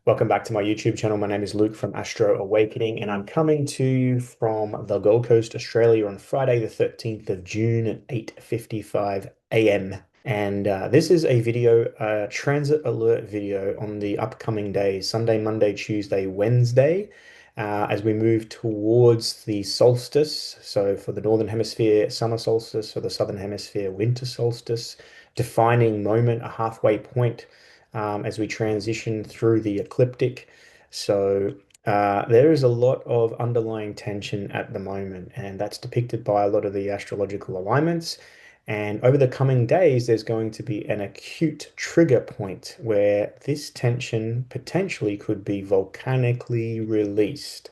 Welcome back to my YouTube channel. My name is Luke from Astro Awakening, and I'm coming to you from the Gold Coast, Australia on Friday, the 13th of June at 8:55 a.m. And this is a video, transit alert video on the upcoming days, Sunday, Monday, Tuesday, Wednesday, as we move towards the solstice. So for the Northern Hemisphere, summer solstice, for the Southern Hemisphere, winter solstice, defining moment, a halfway point as we transition through the ecliptic. So there is a lot of underlying tension at the moment, and that's depicted by a lot of the astrological alignments. And over the coming days, there's going to be an acute trigger point where this tension potentially could be volcanically released.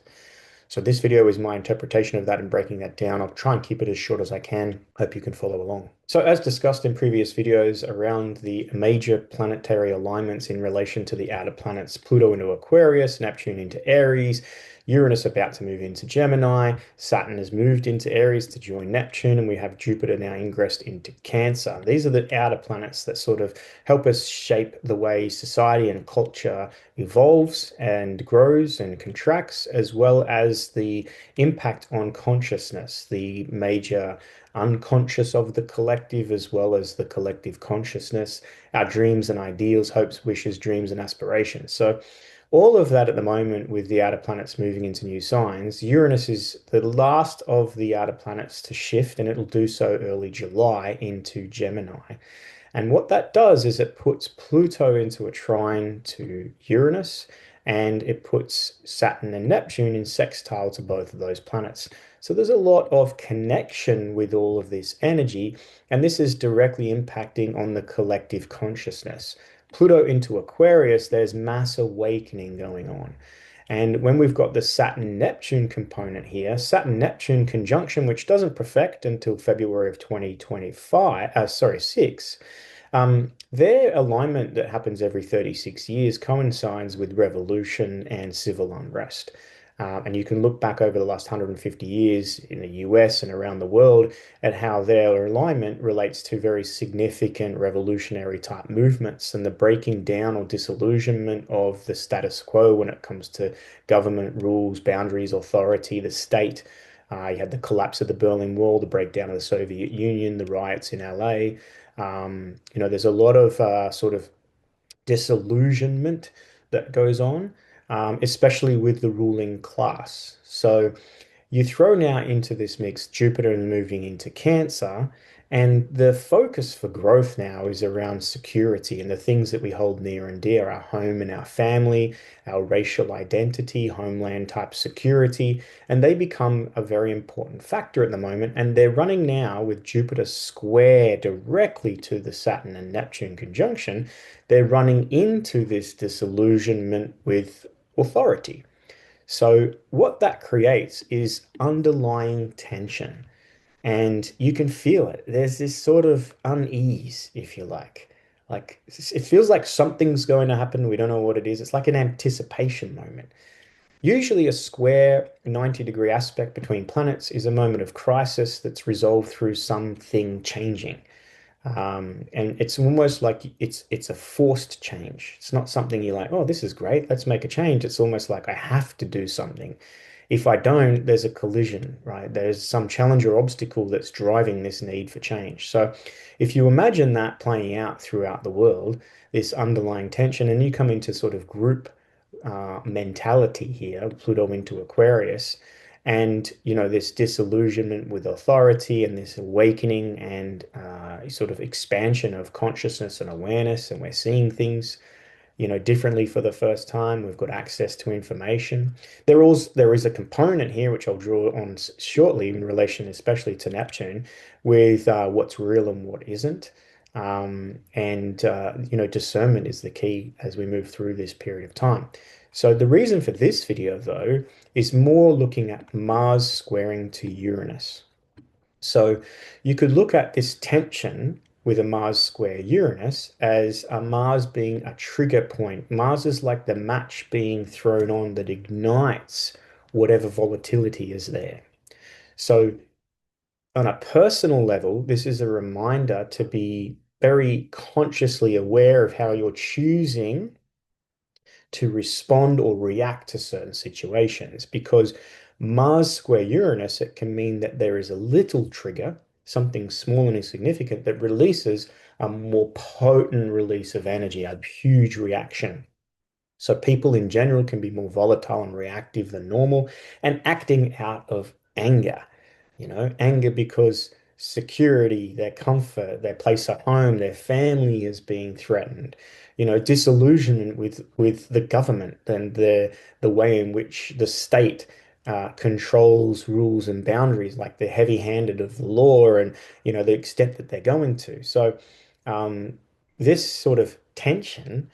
So this video is my interpretation of that and breaking that down. I'll try and keep it as short as I can. Hope you can follow along. So as discussed in previous videos around the major planetary alignments in relation to the outer planets, Pluto into Aquarius, Neptune into Aries, Uranus about to move into Gemini, Saturn has moved into Aries to join Neptune, and we have Jupiter now ingressed into Cancer. These are the outer planets that sort of help us shape the way society and culture evolves and grows and contracts, as well as the impact on consciousness, the major unconscious of the collective, as well as the collective consciousness, our dreams and ideals, hopes, wishes, dreams, and aspirations. So, all of that at the moment with the outer planets moving into new signs, Uranus is the last of the outer planets to shift, and it'll do so early July into Gemini. And what that does is it puts Pluto into a trine to Uranus, and it puts Saturn and Neptune in sextile to both of those planets. So there's a lot of connection with all of this energy, and this is directly impacting on the collective consciousness. Pluto into Aquarius, there's mass awakening going on. And when we've got the Saturn-Neptune component here, Saturn-Neptune conjunction, which doesn't perfect until February of 2025, 6, their alignment that happens every 36 years coincides with revolution and civil unrest. And you can look back over the last 150 years in the US and around the world at how their alignment relates to very significant revolutionary type movements and the breaking down or disillusionment of the status quo when it comes to government rules, boundaries, authority, the state. You had the collapse of the Berlin Wall, the breakdown of the Soviet Union, the riots in LA. There's a lot of sort of disillusionment that goes on, especially with the ruling class. So you throw now into this mix Jupiter moving into Cancer, and the focus for growth now is around security and the things that we hold near and dear, our home and our family, our racial identity, homeland type security, and they become a very important factor at the moment. And they're running now with Jupiter square directly to the Saturn and Neptune conjunction. They're running into this disillusionment with authority. So, what that creates is underlying tension, and you can feel it. There's this sort of unease, if you like. Like, it feels like something's going to happen. We don't know what it is. It's like an anticipation moment. Usually, a square 90-degree aspect between planets is a moment of crisis that's resolved through something changing. And it's almost like it's a forced change. It's not something you're like, oh, this is great, let's make a change. It's almost like I have to do something. If I don't, there's a collision, right? There's some challenge or obstacle that's driving this need for change. So if you imagine that playing out throughout the world, this underlying tension, and you come into sort of group mentality here, Pluto into Aquarius, and this disillusionment with authority and this awakening and sort of expansion of consciousness and awareness, and we're seeing things differently for the first time. We've got access to information. There is a component here which I'll draw on shortly in relation especially to Neptune with what's real and what isn't. And discernment is the key as we move through this period of time. So the reason for this video, though, is more looking at Mars squaring to Uranus. So you could look at this tension with a Mars square Uranus as a Mars being a trigger point. Mars is like the match being thrown on that ignites whatever volatility is there. So on a personal level, this is a reminder to be very consciously aware of how you're choosing to respond or react to certain situations. Because Mars square Uranus, it can mean that there is a little trigger, something small and insignificant, that releases a more potent release of energy, a huge reaction. So people in general can be more volatile and reactive than normal and acting out of anger. Anger because security, their comfort, their place at home, their family is being threatened. Disillusionment with the government and the way in which the state controls rules and boundaries, like the heavy-handed of the law and the extent that they're going to. So this sort of tension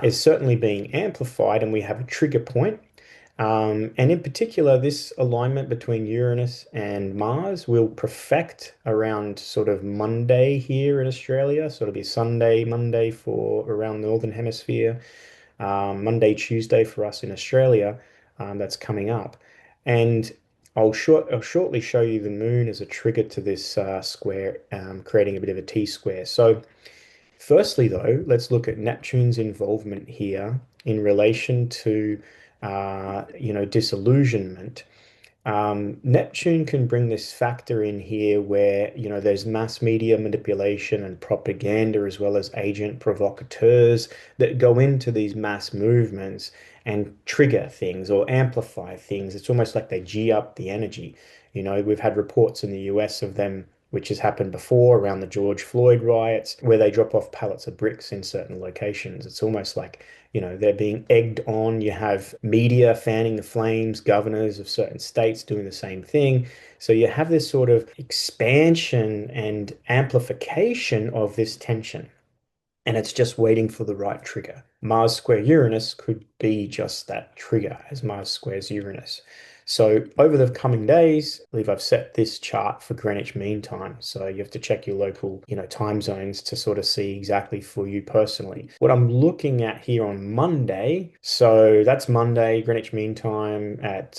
is certainly being amplified, and we have a trigger point. And in particular, this alignment between Uranus and Mars will perfect around sort of Monday here in Australia. So it'll be Sunday, Monday for around the Northern Hemisphere, Monday, Tuesday for us in Australia. That's coming up. And I'll shortly show you the moon as a trigger to this square, creating a bit of a T square. So firstly, though, let's look at Neptune's involvement here in relation to, disillusionment. Neptune can bring this factor in here where, there's mass media manipulation and propaganda as well as agent provocateurs that go into these mass movements and trigger things or amplify things. It's almost like they G up the energy. We've had reports in the US of them, which has happened before around the George Floyd riots, where they drop off pallets of bricks in certain locations. It's almost like they're being egged on. You have media fanning the flames, governors of certain states doing the same thing. So you have this sort of expansion and amplification of this tension, and it's just waiting for the right trigger. Mars square Uranus could be just that trigger as Mars squares Uranus. So over the coming days, I believe I've set this chart for Greenwich Mean Time. So you have to check your local, time zones to sort of see exactly for you personally. What I'm looking at here on Monday, so that's Monday, Greenwich Mean Time at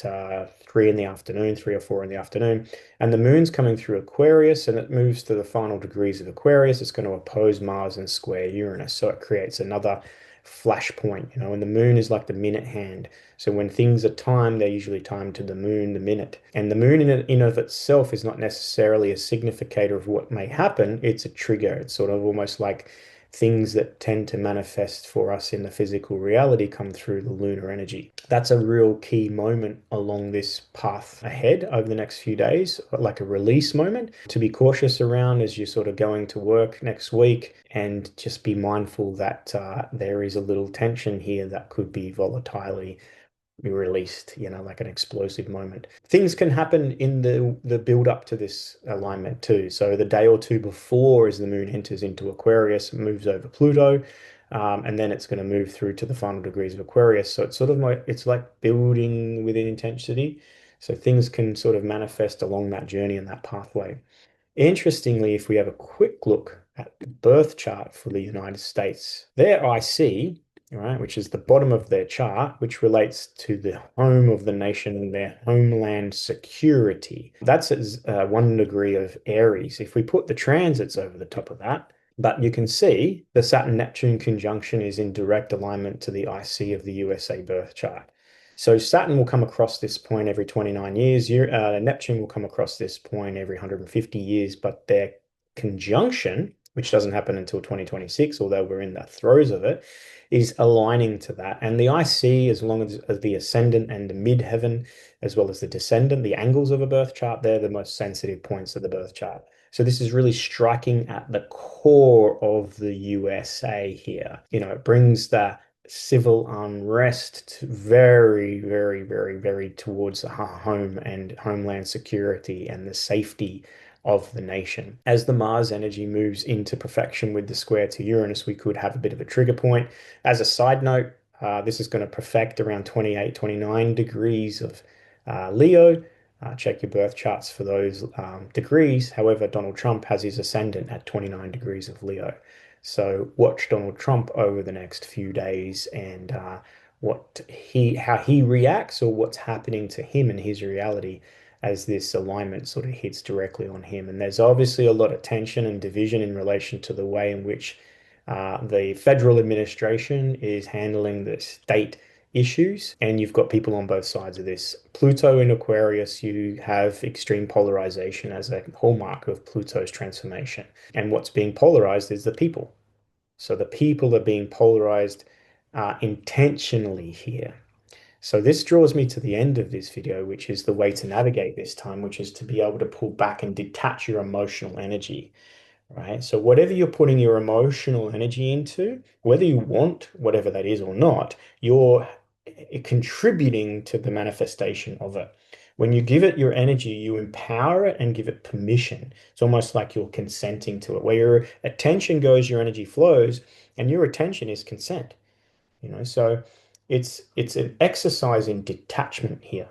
3 in the afternoon, 3 or 4 in the afternoon. And the moon's coming through Aquarius and it moves to the final degrees of Aquarius. It's going to oppose Mars and square Uranus. So it creates another flashpoint, and the moon is like the minute hand. So when things are timed, they're usually timed to the moon, the minute. And the moon in of itself is not necessarily a significator of what may happen. It's a trigger. It's sort of almost like things that tend to manifest for us in the physical reality come through the lunar energy. That's a real key moment along this path ahead over the next few days, like a release moment to be cautious around as you're sort of going to work next week, and just be mindful that there is a little tension here that could be volatilely be released, like an explosive moment. Things can happen in the build up to this alignment too. So the day or two before, as the moon enters into Aquarius, it moves over Pluto, and then it's going to move through to the final degrees of Aquarius. So it's sort of like it's like building within intensity. So things can sort of manifest along that journey and that pathway. Interestingly, if we have a quick look at the birth chart for the United States, their IC, right, which is the bottom of their chart, which relates to the home of the nation and their homeland security. That's at 1 degree of Aries. If we put the transits over the top of that, but you can see the Saturn-Neptune conjunction is in direct alignment to the IC of the USA birth chart. So Saturn will come across this point every 29 years. Neptune will come across this point every 150 years, but their conjunction, which doesn't happen until 2026, although we're in the throes of it, is aligning to that. And the IC, as long as the ascendant and the midheaven, as well as the descendant, the angles of a birth chart, they're the most sensitive points of the birth chart. So this is really striking at the core of the USA here. It brings the civil unrest very, very, very, very towards home and homeland security and the safety of the nation. As the Mars energy moves into perfection with the square to Uranus, we could have a bit of a trigger point. As a side note, this is going to perfect around 28, 29 degrees of Leo. Check your birth charts for those degrees. However, Donald Trump has his ascendant at 29 degrees of Leo. So watch Donald Trump over the next few days and how he reacts or what's happening to him in his reality as this alignment sort of hits directly on him. And there's obviously a lot of tension and division in relation to the way in which The federal administration is handling the state issues, and you've got people on both sides of this. Pluto in Aquarius, you have extreme polarization as a hallmark of Pluto's transformation. And what's being polarized is the people. So the people are being polarized intentionally here. So this draws me to the end of this video, which is the way to navigate this time, which is to be able to pull back and detach your emotional energy, right? So whatever you're putting your emotional energy into, whether you want whatever that is or not, you're contributing to the manifestation of it. When you give it your energy, you empower it and give it permission. It's almost like you're consenting to it. Where your attention goes, your energy flows, and your attention is consent. So it's an exercise in detachment here.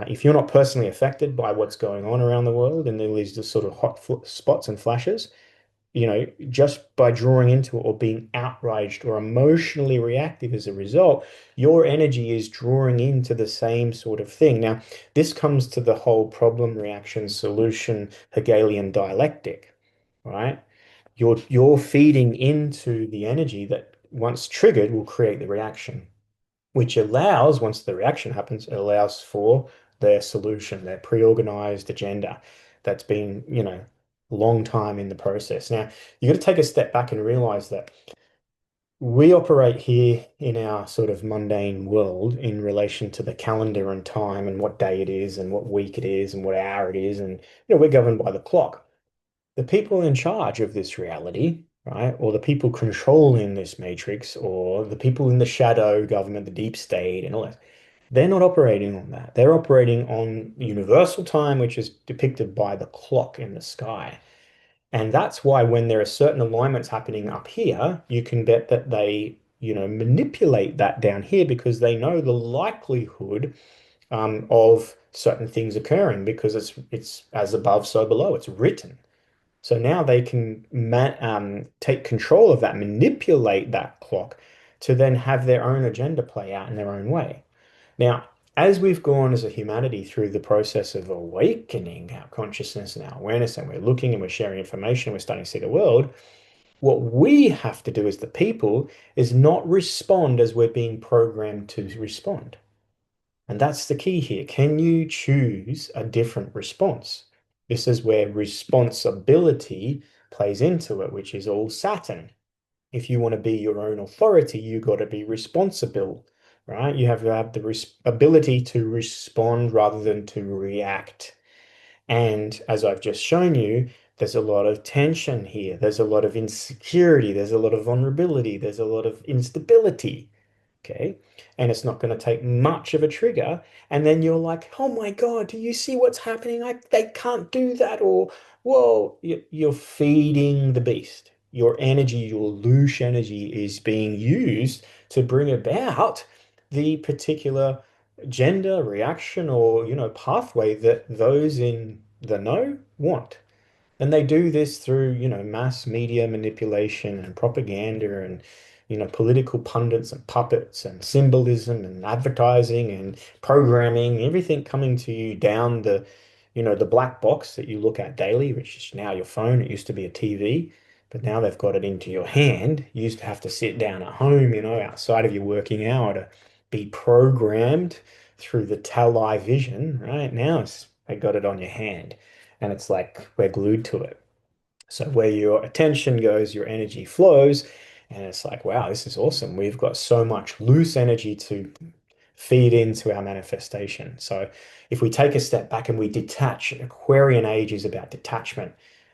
If you're not personally affected by what's going on around the world and there is just sort of hot spots and flashes, just by drawing into it or being outraged or emotionally reactive as a result, your energy is drawing into the same sort of thing. Now, this comes to the whole problem, reaction, solution, Hegelian dialectic, right? You're feeding into the energy that once triggered will create the reaction, which allows, once the reaction happens, it allows for their solution, their pre-organized agenda that's been, long time in the process. Now, you got to take a step back and realize that we operate here in our sort of mundane world in relation to the calendar and time and what day it is and what week it is and what hour it is. And, we're governed by the clock. The people in charge of this reality, right, or the people controlling this matrix, or the people in the shadow government, the deep state, and all that, they're not operating on that. They're operating on universal time, which is depicted by the clock in the sky. And that's why when there are certain alignments happening up here, you can bet that they, manipulate that down here because they know the likelihood of certain things occurring because it's as above, so below. It's written. So now they can take control of that, manipulate that clock to then have their own agenda play out in their own way. Now, as we've gone as a humanity through the process of awakening our consciousness and our awareness, and we're looking and we're sharing information, we're starting to see the world, what we have to do as the people is not respond as we're being programmed to respond. And that's the key here. Can you choose a different response? This is where responsibility plays into it, which is all Saturn. If you want to be your own authority, you got to be responsible, right? You have to have the ability to respond rather than to react. And as I've just shown you, there's a lot of tension here. There's a lot of insecurity. There's a lot of vulnerability. There's a lot of instability. Okay. And it's not going to take much of a trigger. And then you're like, oh my God, do you see what's happening? They can't do that. Or, whoa, you're feeding the beast. Your energy, your Loosh energy is being used to bring about the particular gender, reaction, or, pathway that those in the know want. And they do this through, mass media manipulation and propaganda and, political pundits and puppets and symbolism and advertising and programming, everything coming to you down the black box that you look at daily, which is now your phone. It used to be a TV, but now they've got it into your hand. You used to have to sit down at home, outside of your working hour to be programmed through the television, right? Now they got it on your hand and it's like we're glued to it. So where your attention goes, your energy flows, and it's like, wow, this is awesome. We've got so much loose energy to feed into our manifestation. So if we take a step back and we detach, Aquarian age is about detachment.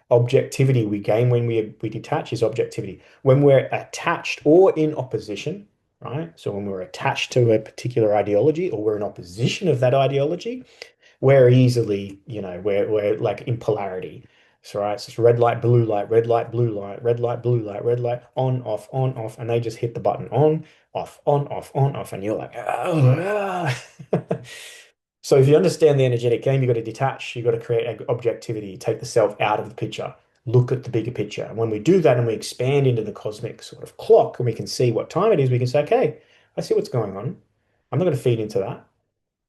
Objectivity we gain when we detach is objectivity. When we're attached or in opposition, right? So when we're attached to a particular ideology or we're in opposition of that ideology, we're easily, we're like in polarity. So right, so it's red light, blue light, red light, blue light, red light, blue light, red light, on, off, and they just hit the button on, off, and you're like, oh, ah. So if you understand the energetic game, you've got to detach, you've got to create objectivity, take the self out of the picture, look at the bigger picture. And when we do that and we expand into the cosmic sort of clock and we can see what time it is, we can say, okay, I see what's going on. I'm not going to feed into that.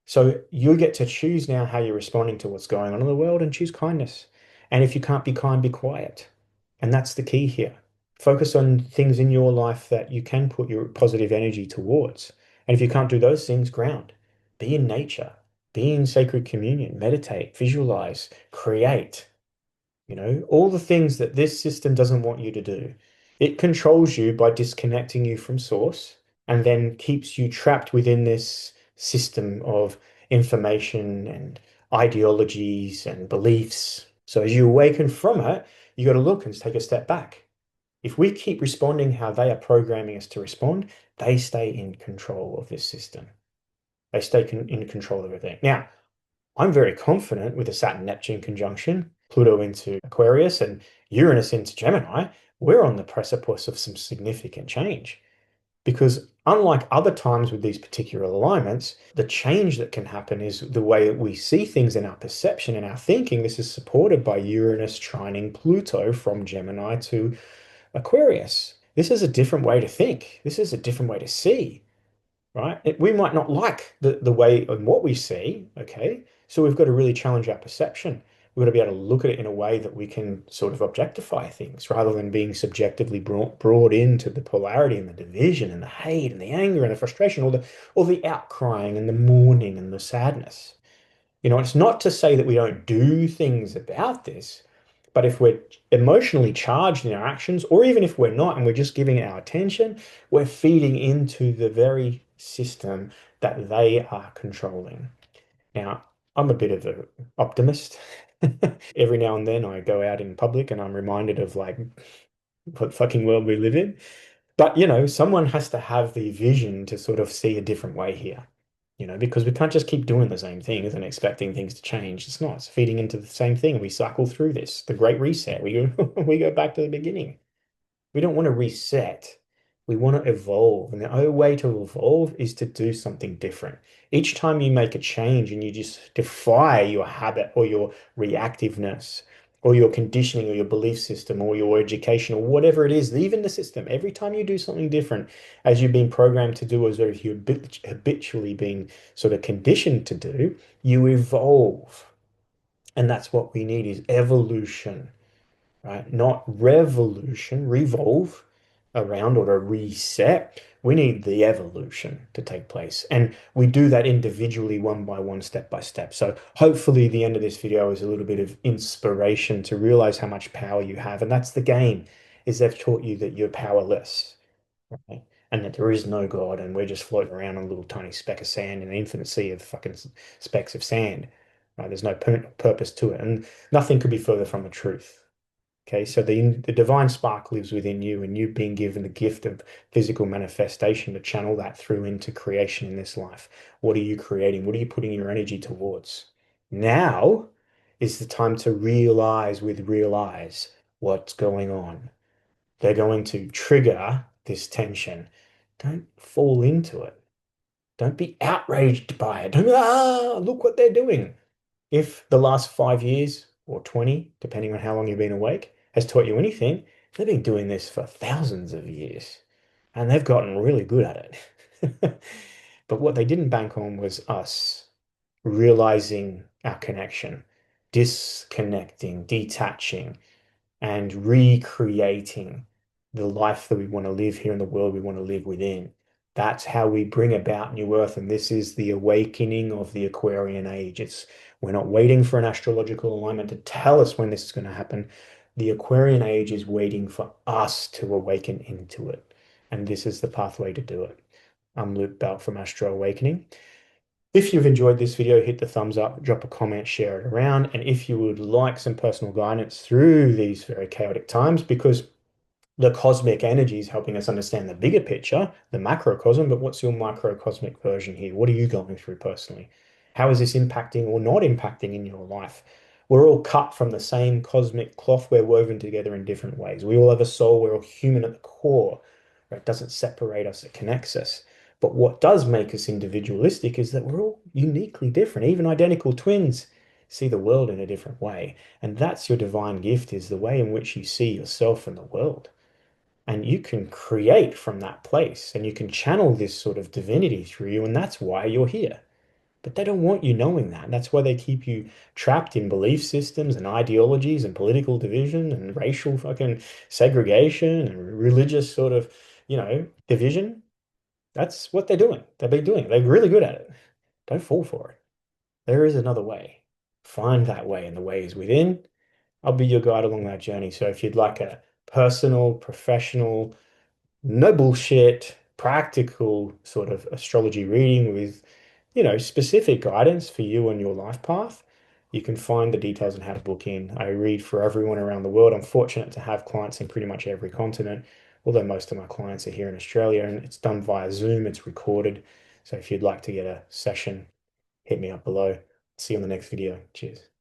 So you get to choose now how you're responding to what's going on in the world and choose kindness. And if you can't be kind, be quiet. And that's the key here. Focus on things in your life that you can put your positive energy towards. And if you can't do those things, ground. Be in nature. Be in sacred communion. Meditate. Visualize. Create. All the things that this system doesn't want you to do. It controls you by disconnecting you from source and then keeps you trapped within this system of information and ideologies and beliefs. So as you awaken from it, you got to look and take a step back. If we keep responding how they are programming us to respond, they stay in control of this system. They stay in control of everything. Now, I'm very confident with the Saturn Neptune conjunction, Pluto into Aquarius and Uranus into Gemini, we're on the precipice of some significant change. Because unlike other times with these particular alignments, the change that can happen is the way that we see things in our perception and our thinking. This is supported by Uranus trining Pluto from Gemini to Aquarius. This is a different way to think. This is a different way to see, right? We might not like the way and what we see, okay? So we've got to really challenge our perception. We've got to be able to look at it in a way that we can sort of objectify things rather than being subjectively brought into the polarity and the division and the hate and the anger and the frustration or the outcrying and the mourning and the sadness. It's not to say that we don't do things about this, but if we're emotionally charged in our actions, or even if we're not and we're just giving it our attention, we're feeding into the very system that they are controlling. Now, I'm a bit of an optimist. Every now and then I go out in public and I'm reminded of like what fucking world we live in. But, someone has to have the vision to sort of see a different way here, because we can't just keep doing the same things and expecting things to change. It's not. It's feeding into the same thing. We cycle through this, the Great Reset. We go, we go back to the beginning. We don't want to reset. We want to evolve. And the only way to evolve is to do something different. Each time you make a change and you just defy your habit or your reactiveness or your conditioning or your belief system or your education or whatever it is, even the system, every time you do something different as you've been programmed to do, as if you've habitually been sort of conditioned to do, you evolve. And that's what we need is evolution, right? Not revolution, revolve around or to reset. We need the evolution to take place. And we do that individually, one by one, step by step. So hopefully the end of this video is a little bit of inspiration to realize how much power you have. And that's the game, is they've taught you that you're powerless, right? And that there is no God and we're just floating around on a little tiny speck of sand in an infinite sea of fucking specks of sand. Right? There's no purpose to it. And nothing could be further from the truth. Okay, so the divine spark lives within you, and you've been given the gift of physical manifestation to channel that through into creation in this life. What are you creating? What are you putting your energy towards? Now is the time to realize what's going on. They're going to trigger this tension. Don't fall into it. Don't be outraged by it. Don't, look what they're doing. If the last 5 years or 20, depending on how long you've been awake, has taught you anything, they've been doing this for thousands of years and they've gotten really good at it. But what they didn't bank on was us realizing our connection, disconnecting, detaching, and recreating the life that we want to live here in the world we want to live within. That's how we bring about new earth. And this is the awakening of the Aquarian age. We're not waiting for an astrological alignment to tell us when this is going to happen. The Aquarian age is waiting for us to awaken into it. And this is the pathway to do it. I'm Luke Belt from Astro Awakening. If you've enjoyed this video, hit the thumbs up, drop a comment, share it around. And if you would like some personal guidance through these very chaotic times, because the cosmic energy is helping us understand the bigger picture, the macrocosm, but what's your microcosmic version here? What are you going through personally? How is this impacting or not impacting in your life? We're all cut from the same cosmic cloth. We're woven together in different ways. We all have a soul. We're all human at the core. Right? It doesn't separate us, it connects us. But what does make us individualistic is that we're all uniquely different. Even identical twins see the world in a different way. And that's your divine gift, is the way in which you see yourself and the world. And you can create from that place and you can channel this sort of divinity through you. And that's why you're here. But they don't want you knowing that. That's why they keep you trapped in belief systems and ideologies and political division and racial fucking segregation and religious sort of, division. That's what they're doing. They've been doing it. They're really good at it. Don't fall for it. There is another way. Find that way, and the way is within. I'll be your guide along that journey. So if you'd like a personal, professional, no bullshit, practical sort of astrology reading with, specific guidance for you on your life path, you can find the details on how to book in. I read for everyone around the world. I'm fortunate to have clients in pretty much every continent, although most of my clients are here in Australia, and it's done via Zoom, it's recorded. So if you'd like to get a session, hit me up below. See you on the next video. Cheers.